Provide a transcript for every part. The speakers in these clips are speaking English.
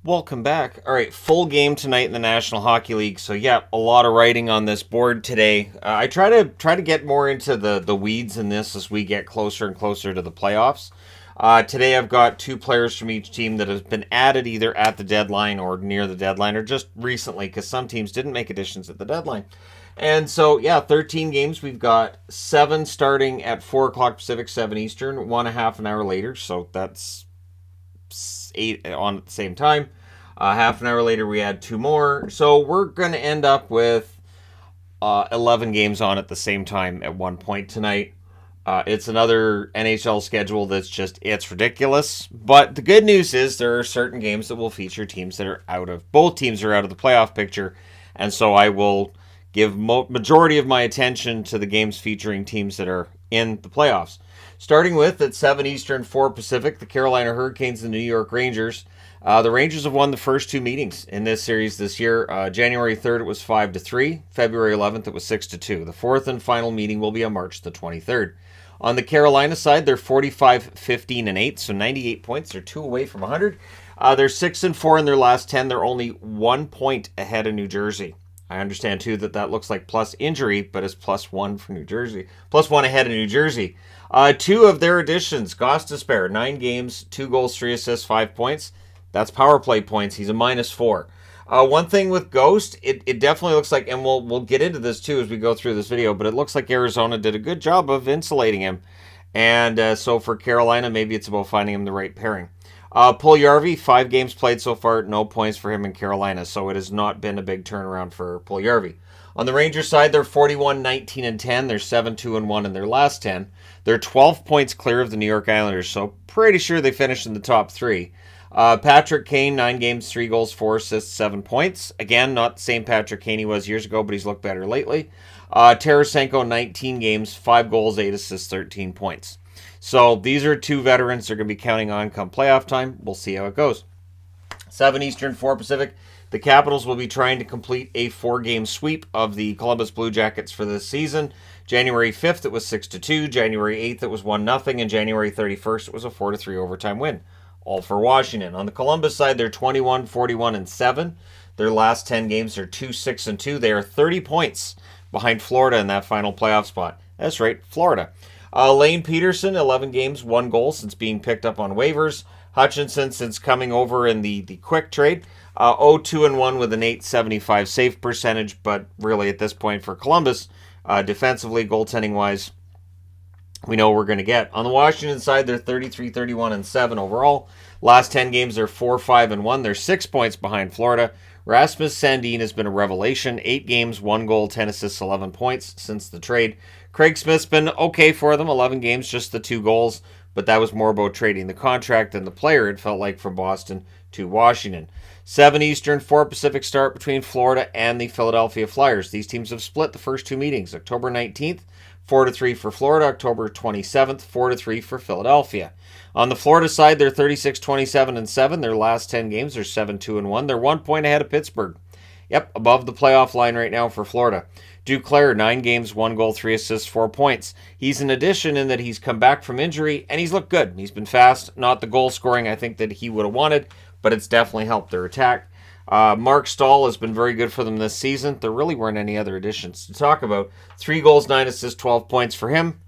Welcome back. All right, full game tonight in the National Hockey League. So yeah, a lot of writing on this board today. I try to get more into the weeds in this as we get closer and closer to the playoffs. Today I've got two players from each team that have been added either at the deadline or near the deadline or just recently, because some teams didn't make additions at the deadline. And so, yeah, 13 games. We've got 7 starting at 4 o'clock Pacific, 7 Eastern, one a half an hour later. So that's 8 on at the same time. Half an hour later, we had 2 more. So we're going to end up with 11 games on at the same time at one point tonight. It's another NHL schedule it's ridiculous. But the good news is there are certain games that will feature teams that are both teams are out of the playoff picture. And so I will give majority of my attention to the games featuring teams that are in the playoffs. Starting with at 7 Eastern, 4 Pacific, the Carolina Hurricanes and the New York Rangers. The Rangers have won the first 2 meetings in this series this year. January 3rd, it was 5-3. February 11th, it was 6-2. The fourth and final meeting will be on March the 23rd. On the Carolina side, they're 45-15-8, so 98 points. They're 2 away from 100. They're 6-4 in their last 10. They're only 1 point ahead of New Jersey. I understand, too, that looks like plus injury, but it's +1 for New Jersey. +1 ahead of New Jersey. 2 of their additions, Gostisbehere, 9 games, 2 goals, 3 assists, 5 points. That's power play points. He's a -4. One thing with Ghost, it definitely looks like, and we'll get into this too as we go through this video, but it looks like Arizona did a good job of insulating him. And so for Carolina, maybe it's about finding him the right pairing. Puljujarvi, 5 games played so far, no points for him in Carolina, so it has not been a big turnaround for Puljujarvi. On the Rangers side, they're 41-19-10. They're 7-2-1 in their last 10. They're 12 points clear of the New York Islanders, so pretty sure they finished in the top 3. Patrick Kane, 9 games, 3 goals, 4 assists, 7 points. Again, not the same Patrick Kane he was years ago, but he's looked better lately. Tarasenko, 19 games, 5 goals, 8 assists, 13 points. So these are 2 veterans they're going to be counting on come playoff time. We'll see how it goes. 7 Eastern, 4 Pacific. The Capitals will be trying to complete a 4-game sweep of the Columbus Blue Jackets for this season. January 5th, it was 6-2. January 8th, it was 1-0. And January 31st, it was a 4-3 overtime win. All for Washington. On the Columbus side, they're 21-41-7. Their last 10 games are 2-6-2. They are 30 points behind Florida in that final playoff spot. That's right, Florida. Lane Peterson, 11 games, 1 goal since being picked up on waivers. Hutchinson, since coming over in the quick trade, 0-2-1 with an .875 save percentage, but really at this point for Columbus, defensively, goaltending-wise, we know what we're going to get. On the Washington side, they're 33-31-7 overall. Last 10 games, they're 4-5-1. They're 6 points behind Florida. Rasmus Sandin has been a revelation. 8 games, 1 goal, 10 assists, 11 points since the trade. Craig Smith's been okay for them. 11 games, just the 2 goals. But that was more about trading the contract than the player, it felt like, from Boston to Washington. 7 Eastern, 4 Pacific start between Florida and the Philadelphia Flyers. These teams have split the first 2 meetings. October 19th, 4-3 for Florida. October 27th, 4-3 for Philadelphia. On the Florida side, they're 36-27-7. Their last 10 games are 7-2-1. They're 1 point ahead of Pittsburgh. Yep, above the playoff line right now for Florida. Duclair, 9 games, 1 goal, 3 assists, 4 points. He's an addition in that he's come back from injury, and he's looked good. He's been fast, not the goal scoring I think that he would have wanted, but it's definitely helped their attack. Mark Stahl has been very good for them this season. There really weren't any other additions to talk about. 3 goals, 9 assists, 12 points for him,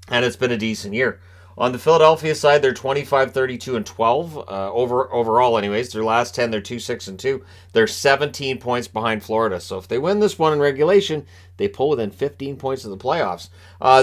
and it's been a decent year. On the Philadelphia side, they're 25-32-12 overall anyways. Their last 10, they're 2-6-2. They're 17 points behind Florida. So if they win this one in regulation, they pull within 15 points of the playoffs.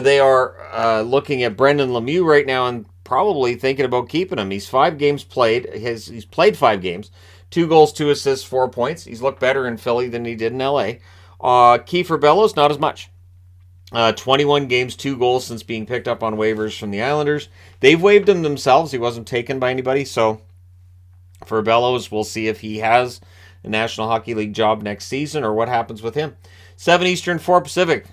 They are looking at Brendan Lemieux right now and probably thinking about keeping him. He's 5 games played. He's played 5 games. 2 goals, 2 assists, 4 points. He's looked better in Philly than he did in LA. Kiefer Bellows, not as much. 21 games, 2 goals since being picked up on waivers from the Islanders. They've waived him themselves. He wasn't taken by anybody. So for Bellows, we'll see if he has a National Hockey League job next season or what happens with him. 7 Eastern, 4 Pacific.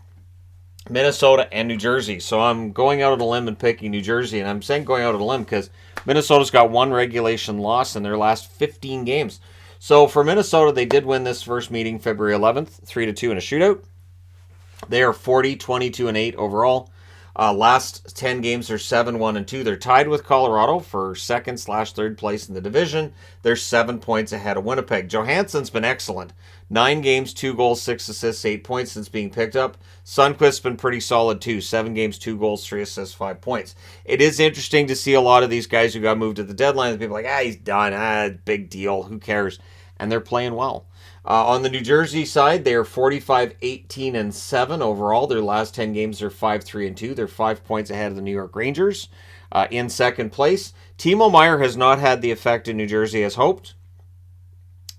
Minnesota and New Jersey. So I'm going out on a limb and picking New Jersey. And I'm saying going out on a limb because Minnesota's got 1 regulation loss in their last 15 games. So for Minnesota, they did win this first meeting February 11th, 3-2 in a shootout. They are 40-22-8 overall. Last 10 games are 7-1-2. They're tied with Colorado for second/third place in the division. They're 7 points ahead of Winnipeg. Johansson's been excellent. 9 games, 2 goals, 6 assists, 8 points since being picked up. Sundqvist's been pretty solid too. 7 games, 2 goals, 3 assists, 5 points. It is interesting to see a lot of these guys who got moved at the deadline. People are like, he's done. Big deal. Who cares? And they're playing well. On the New Jersey side, they are 45-18-7 overall. Their last 10 games are 5-3-2. They're 5 points ahead of the New York Rangers in second place. Timo Meier has not had the effect in New Jersey as hoped.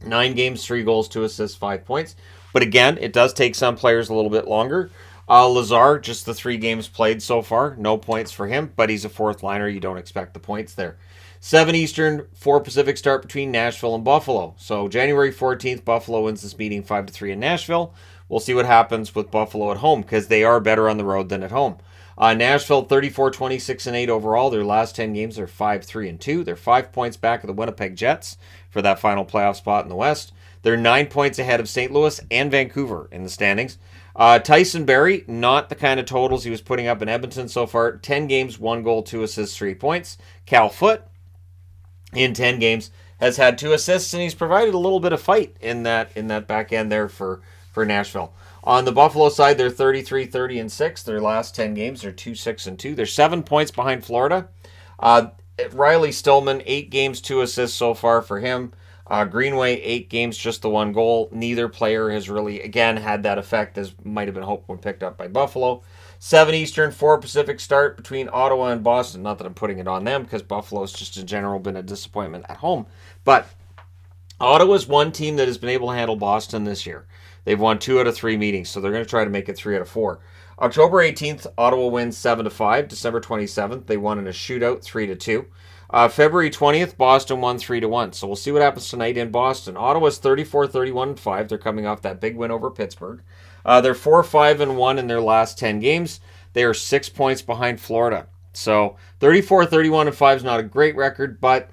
9 games, 3 goals, 2 assists, 5 points. But again, it does take some players a little bit longer. Lazar, just the 3 games played so far. No points for him, but he's a fourth liner. You don't expect the points there. 7 Eastern, 4 Pacific start between Nashville and Buffalo. So January 14th, Buffalo wins this meeting 5-3 in Nashville. We'll see what happens with Buffalo at home because they are better on the road than at home. Nashville 34-26-8 overall. Their last 10 games are 5-3-2. They're 5 points back of the Winnipeg Jets for that final playoff spot in the West. They're 9 points ahead of St. Louis and Vancouver in the standings. Tyson Barrie, not the kind of totals he was putting up in Edmonton so far. 10 games, 1 goal, 2 assists, 3 points. Cal Foote, in 10 games, has had 2 assists, and he's provided a little bit of fight in that back end there for Nashville. On the Buffalo side, they're 33-30-6. Their last 10 games are 2-6-2. They're 7 points behind Florida. Riley Stillman, 8 games, 2 assists so far for him. Greenway, 8 games, just the 1 goal. Neither player has really, again, had that effect as might have been hoped when picked up by Buffalo. 7 Eastern, 4 Pacific start between Ottawa and Boston. Not that I'm putting it on them because Buffalo's just in general been a disappointment at home. But Ottawa's one team that has been able to handle Boston this year. They've won 2 out of 3 meetings, so they're going to try to make it 3 out of 4. October 18th, Ottawa wins 7-5. December 27th, they won in a shootout 3-2. February 20th, Boston won 3-1. So we'll see what happens tonight in Boston. Ottawa's 34-31-5. They're coming off that big win over Pittsburgh. They're 4-5-1 in their last 10 games. They are 6 points behind Florida. So 34-31-5 is not a great record, but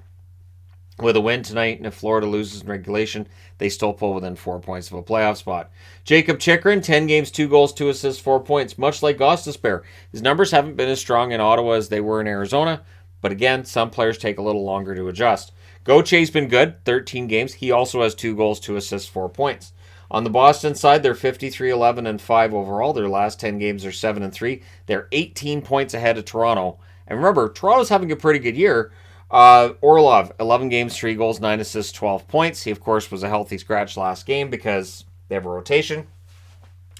with a win tonight, and if Florida loses in regulation, they still pull within 4 points of a playoff spot. Jacob Chychrun, 10 games, 2 goals, 2 assists, 4 points. Much like Gostisbehere, his numbers haven't been as strong in Ottawa as they were in Arizona, but again, some players take a little longer to adjust. Gauthier's been good, 13 games. He also has 2 goals, 2 assists, 4 points. On the Boston side, they're 53-11-5 overall. Their last 10 games are 7-3. They're 18 points ahead of Toronto. And remember, Toronto's having a pretty good year. Orlov, 11 games, 3 goals, 9 assists, 12 points. He, of course, was a healthy scratch last game because they have a rotation.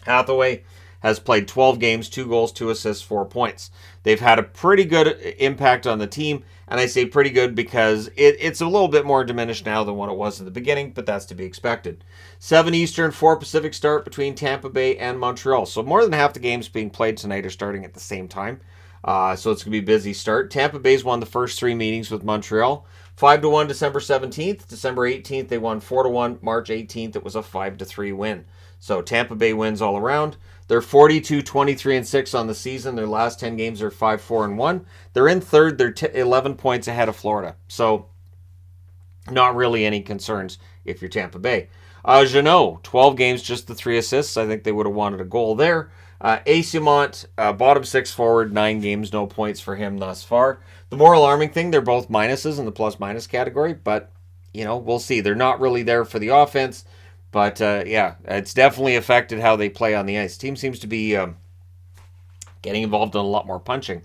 Hathaway has played 12 games, 2 goals, 2 assists, 4 points. They've had a pretty good impact on the team, and I say pretty good because it's a little bit more diminished now than what it was in the beginning, but that's to be expected. 7 Eastern, 4 Pacific start between Tampa Bay and Montreal. So more than half the games being played tonight are starting at the same time. So it's going to be a busy start. Tampa Bay's won the first 3 meetings with Montreal. 5-1 December 17th. December 18th, they won 4-1. March 18th, it was a 5-3 win. So Tampa Bay wins all around. They're 42-23-6 on the season. Their last 10 games are 5-4-1. They're in third. They're 11 points ahead of Florida. So not really any concerns if you're Tampa Bay. Jeannot, 12 games, just the 3 assists. I think they would have wanted a goal there. Asimont, bottom 6 forward, 9 games, no points for him thus far. The more alarming thing, they're both minuses in the plus-minus category, but, we'll see. They're not really there for the offense, but, it's definitely affected how they play on the ice. The team seems to be getting involved in a lot more punching.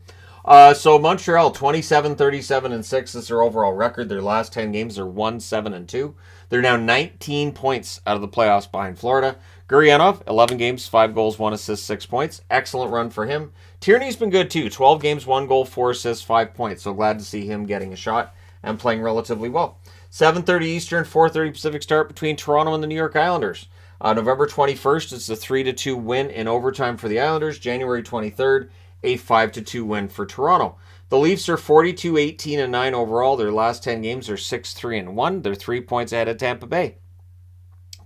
So Montreal, 27-37-6 is their overall record. Their last 10 games are 1-7-2. They're now 19 points out of the playoffs behind Florida. Gurianov, 11 games, 5 goals, 1 assist, 6 points. Excellent run for him. Tierney's been good too. 12 games, 1 goal, 4 assists, 5 points. So glad to see him getting a shot and playing relatively well. 7:30 Eastern, 4:30 Pacific start between Toronto and the New York Islanders. November 21st, it's a 3-2 win in overtime for the Islanders. January 23rd, a 5-2 win for Toronto. The Leafs are 42-18-9 overall. Their last 10 games are 6-3-1. They're 3 points ahead of Tampa Bay.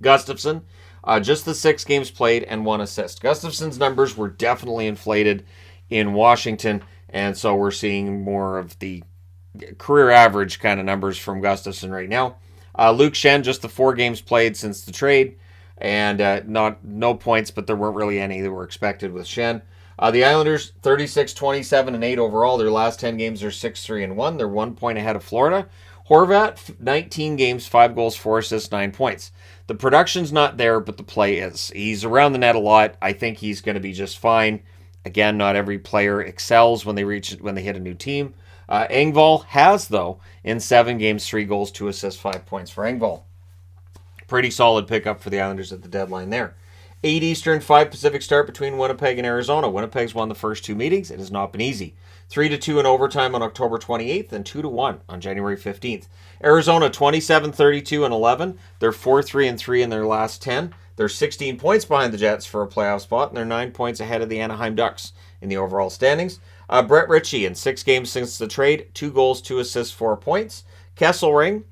Gustafsson, just the 6 games played and 1 assist. Gustafsson's numbers were definitely inflated in Washington, and so we're seeing more of the career average kind of numbers from Gustafsson right now. Luke Schenn, just the 4 games played since the trade, and no points, but there weren't really any that were expected with Schenn. The Islanders 36-27-8 overall. Their last 10 games are 6-3-1. They're 1 point ahead of Florida. Horvat 19 games, 5 goals, 4 assists, 9 points. The production's not there, but the play is. He's around the net a lot. I think he's going to be just fine. Again, not every player excels when they hit a new team. Engvall has, though, in 7 games, 3 goals, 2 assists, 5 points for Engvall. Pretty solid pickup for the Islanders at the deadline there. 8 Eastern, 5 Pacific start between Winnipeg and Arizona. Winnipeg's won the first 2 meetings. It has not been easy. 3-2 in overtime on October 28th and 2-1 on January 15th. Arizona 27-32-11. They're 4-3-3 in their last 10. They're 16 points behind the Jets for a playoff spot, and they're 9 points ahead of the Anaheim Ducks in the overall standings. Brett Ritchie in 6 games since the trade, 2 goals, 2 assists, 4 points. Kesselring,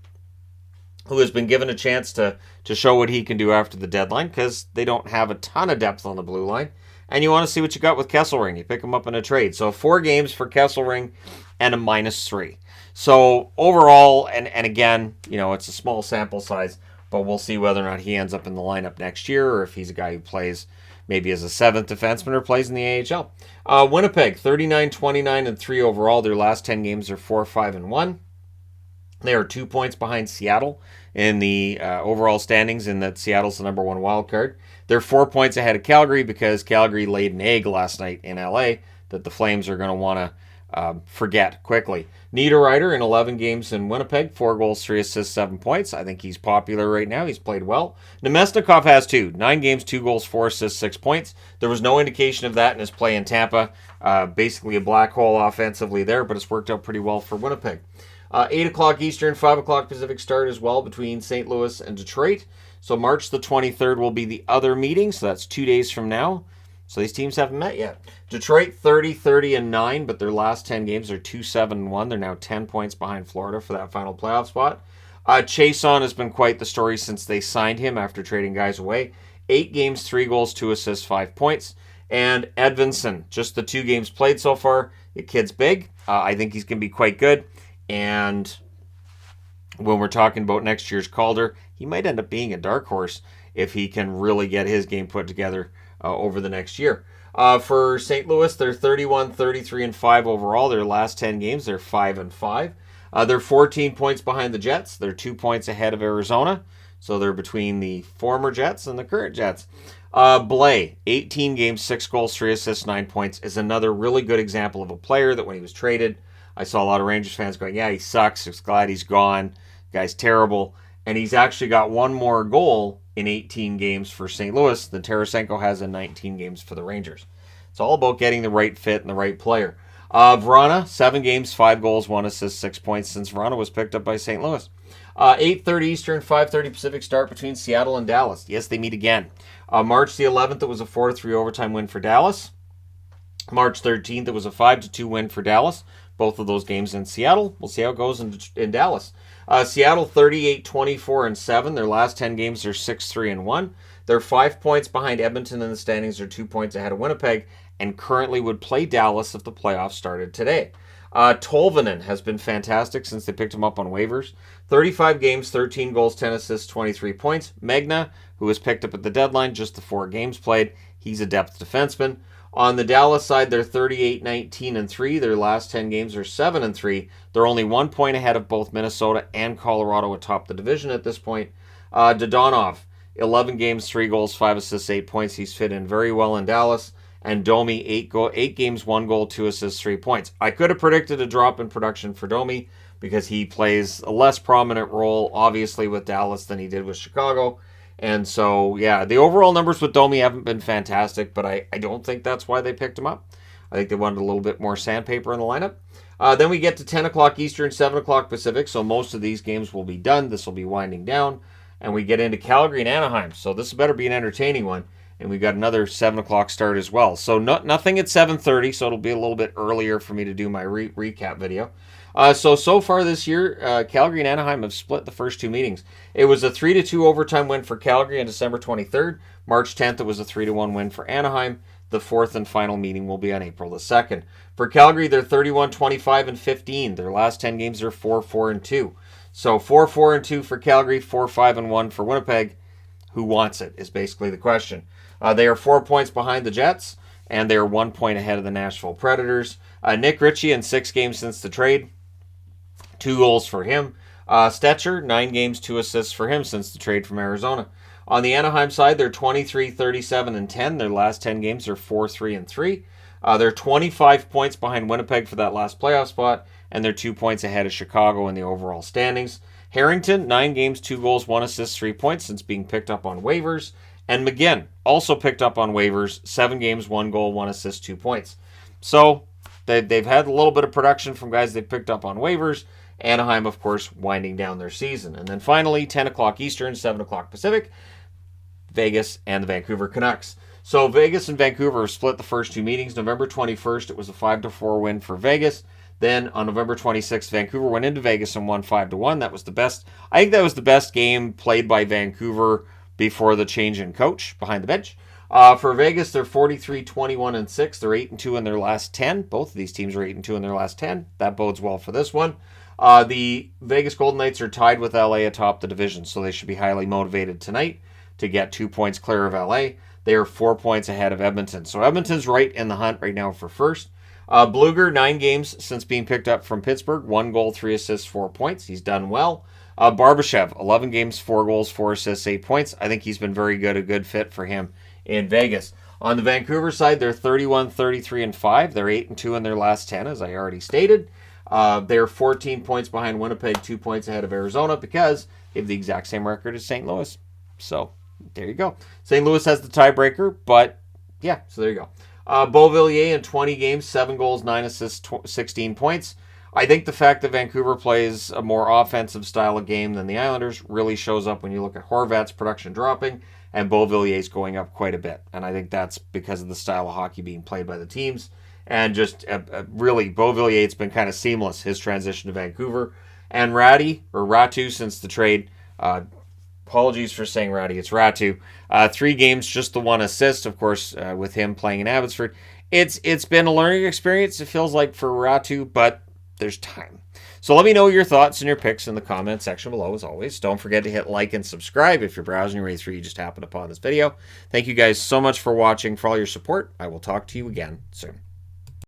who has been given a chance to show what he can do after the deadline, because they don't have a ton of depth on the blue line. And you want to see what you got with Kesselring. You pick him up in a trade. So 4 games for Kesselring and a -3. So overall, and again, it's a small sample size, but we'll see whether or not he ends up in the lineup next year, or if he's a guy who plays maybe as a 7th defenseman or plays in the AHL. Winnipeg, 39-29-3 overall. Their last 10 games are 4-5-1. They are 2 points behind Seattle in the overall standings, in that Seattle's the number 1 wild card. They're 4 points ahead of Calgary because Calgary laid an egg last night in LA that the Flames are going to want to forget quickly. Niederreiter in 11 games in Winnipeg, 4 goals, 3 assists, 7 points. I think he's popular right now. He's played well. Nemesnikov has 2. 9 games, 2 goals, 4 assists, 6 points. There was no indication of that in his play in Tampa. Basically a black hole offensively there, but it's worked out pretty well for Winnipeg. 8 o'clock Eastern, 5 o'clock Pacific start as well between St. Louis and Detroit. So March the 23rd will be the other meeting, so that's 2 days from now. So these teams haven't met yet. Detroit 30-30-9, but their last 10 games are 2-7-1. They're now 10 points behind Florida for that final playoff spot. Chason has been quite the story since they signed him after trading guys away. 8 games, 3 goals, 2 assists, 5 points. And Edvinsson, just the 2 games played so far. The kid's big. I think he's going to be quite good. And when we're talking about next year's Calder, he might end up being a dark horse if he can really get his game put together over the next year. For St. Louis, they're 31-33-5 overall. Their last 10 games, they're 5-5. They're 14 points behind the Jets. They're 2 points ahead of Arizona. So they're between the former Jets and the current Jets. Blaine, 18 games, 6 goals, 3 assists, 9 points, is another really good example of a player that when he was traded, I saw a lot of Rangers fans going, yeah, he sucks. I'm glad he's gone. The guy's terrible. And he's actually got 1 more goal in 18 games for St. Louis than Tarasenko has in 19 games for the Rangers. It's all about getting the right fit and the right player. Vrana, 7 games, 5 goals, 1 assist, 6 points since Vrana was picked up by St. Louis. 8:30 Eastern, 5:30 Pacific start between Seattle and Dallas. Yes, they meet again. March the 11th, it was a 4-3 overtime win for Dallas. March 13th, it was a 5-2 win for Dallas. Both of those games in Seattle. We'll see how it goes in Dallas. Seattle 38-24-7. Their last 10 games are 6-3-1. They're 5 points behind Edmonton in the standings. They're 2 points ahead of Winnipeg and currently would play Dallas if the playoffs started today. Tolvanen has been fantastic since they picked him up on waivers. 35 games, 13 goals, 10 assists, 23 points. Megna, who was picked up at the deadline, just the 4 games played. He's a depth defenseman. On the Dallas side, they're 38-19-3. Their last 10 games are 7-3. They're only 1 point ahead of both Minnesota and Colorado atop the division at this point. Dodonov, 11 games, 3 goals, 5 assists, 8 points. He's fit in very well in Dallas. And Domi, 8 games, 1 goal, 2 assists, 3 points. I could have predicted a drop in production for Domi because he plays a less prominent role, obviously, with Dallas than he did with Chicago. And so, yeah, the overall numbers with Domi haven't been fantastic, but I don't think that's why they picked him up. I think they wanted a little bit more sandpaper in the lineup. Then we get to 10 o'clock Eastern, 7 o'clock Pacific, so most of these games will be done. This will be winding down, and we get into Calgary and Anaheim. So this better be an entertaining one, and we've got another 7 o'clock start as well. So nothing at 7:30, so it'll be a little bit earlier for me to do my recap video. So far this year, Calgary and Anaheim have split the first 2 meetings. It was a 3-2 overtime win for Calgary on December 23rd. March 10th, it was a 3-1 win for Anaheim. The 4th and final meeting will be on April the 2nd. For Calgary, they're 31-25-15. Their last 10 games are 4-4-2. So 4-4-2 for Calgary, 4-5-1 for Winnipeg. Who wants it is basically the question. They are 4 points behind the Jets, and they're 1 point ahead of the Nashville Predators. Nick Ritchie in 6 games since the trade, 2 goals for him. Stetcher, 9 games, 2 assists for him since the trade from Arizona. On the Anaheim side, they're 23, 37, and 10. Their last 10 games are 4, 3, and 3. They're 25 points behind Winnipeg for that last playoff spot, and they're 2 points ahead of Chicago in the overall standings. Harrington, 9 games, 2 goals, 1 assist, 3 points since being picked up on waivers. And McGinn, also picked up on waivers, 7 games, 1 goal, 1 assist, 2 points. So they've had a little bit of production from guys they picked up on waivers. Anaheim, of course, winding down their season. And then finally, 10 o'clock Eastern, 7 o'clock Pacific, Vegas and the Vancouver Canucks. So Vegas and Vancouver have split the first 2 meetings. November 21st, it was a 5-4 win for Vegas. Then on November 26th, Vancouver went into Vegas and won 5-1. That was the best. I think that was the best game played by Vancouver before the change in coach behind the bench. For Vegas, they're 43, 21, and 6. They're 8-2 in their last 10. Both of these teams are 8-2 in their last 10. That bodes well for this one. The Vegas Golden Knights are tied with LA atop the division, so they should be highly motivated tonight to get 2 points clear of LA. They are 4 points ahead of Edmonton. So Edmonton's right in the hunt right now for first. Bluger, 9 games since being picked up from Pittsburgh. 1 goal, 3 assists, 4 points. He's done well. Barbashev, 11 games, 4 goals, 4 assists, 8 points. I think he's been very good, a good fit for him in Vegas. On the Vancouver side, they're 31, 33, and 5. They're 8-2 in their last 10, as I already stated. They're 14 points behind Winnipeg, 2 points ahead of Arizona because they have the exact same record as St. Louis. So there you go. St. Louis has the tiebreaker, but yeah, so there you go. Beauvillier in 20 games, 7 goals, 9 assists, 16 points. I think the fact that Vancouver plays a more offensive style of game than the Islanders really shows up when you look at Horvat's production dropping and Beauvillier's going up quite a bit. And I think that's because of the style of hockey being played by the teams. And just really, Beauvillier's been kind of seamless, his transition to Vancouver. And Ratu, since the trade, apologies for saying Ratty, it's Ratu. 3 games, just the 1 assist, of course, with him playing in Abbotsford. It's been a learning experience, it feels like, for Ratu, but there's time. So let me know your thoughts and your picks in the comment section below, as always. Don't forget to hit like and subscribe if you're browsing your way through, you just happened upon this video. Thank you guys so much for watching, for all your support. I will talk to you again soon.